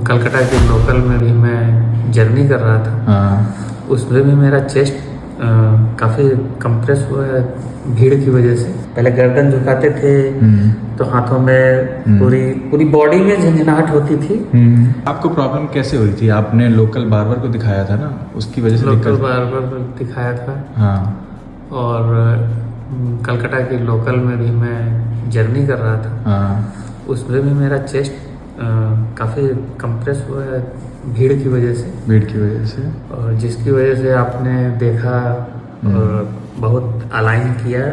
कलकत्ता के लोकल में भी मैं जर्नी कर रहा था। हाँ। उसमें भी मेरा चेस्ट काफ़ी कंप्रेस हुआ है भीड़ की वजह से। पहले गर्दन झुकाते थे तो हाथों में पूरी बॉडी में झंझनाहट होती थी। आपको प्रॉब्लम कैसे हुई थी? आपने लोकल बार्बर को दिखाया था ना, उसकी वजह से लोकल बार्बर को दिखाया था। हाँ। और कलकत्ता के लोकल में भी मैं जर्नी कर रहा था। हाँ। उसमें भी मेरा चेस्ट काफ़ी कंप्रेस हुआ है भीड़ की वजह से। भीड़ की वजह से। और जिसकी वजह से आपने देखा और बहुत अलाइन किया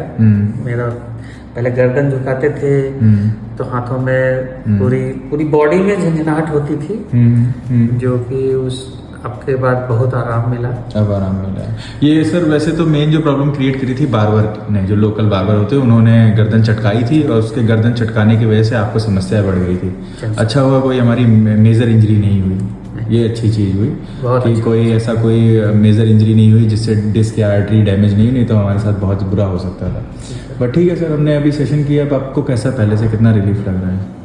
मेरा। पहले गर्दन झुकाते थे तो हाथों में पूरी बॉडी में झंझनाहट होती थी, जो कि उस आपके बाद बहुत आराम मिला। अब आराम मिला है। ये सर वैसे तो मेन जो प्रॉब्लम क्रिएट करी थी बार्बर ने, जो लोकल बार्बर होते हैं, उन्होंने गर्दन चटकाई थी और उसके गर्दन चटकाने की वजह से आपको समस्या बढ़ गई थी। अच्छा हुआ कोई हमारी मेजर इंजरी नहीं हुई, ये अच्छी चीज़ हुई कि कोई ऐसा कोई मेजर इंजरी नहीं हुई जिससे डिस्क या आर्टरी डैमेज नहीं हुई, नहीं तो हमारे साथ बहुत बुरा हो सकता था। बट ठीक है सर, हमने अभी सेशन किया। अब आपको कैसा, पहले से कितना रिलीफ लग रहा है?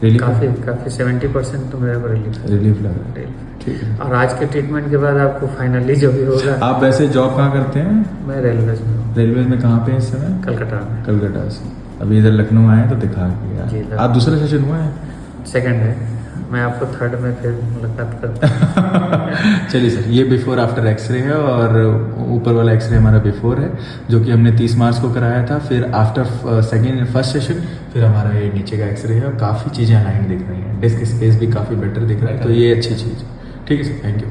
रिलीफ काफ़ी 70% तो मेरे को रिलीफ लग रहा है। ठीक है। और आज के ट्रीटमेंट के बाद आपको फाइनली जो भी होगा। आप वैसे जॉब कहाँ करते हैं? मैं रेलवे में हूँ। रेलवे में कहाँ पे इस समय? कलकत्ता में। कलकत्ता से अभी इधर लखनऊ आए तो दिखा के। आप दूसरा सेशन हुआ है? सेकंड है। मैं आपको थर्ड में फिर मुलाकात करता हूँ। चलिए सर, ये बिफोर आफ्टर एक्सरे है और ऊपर वाला एक्सरे हमारा बिफोर है, जो कि हमने 30 मार्च को कराया था। फिर आफ्टर फर्स्ट सेशन फिर हमारा ये नीचे का एक्सरे है और काफ़ी चीज़ें अलाइन दिख रही हैं। डिस्क स्पेस भी काफ़ी बेटर दिख रहा है, तो ये अच्छी चीज़ है। ठीक है सर, थैंक यू।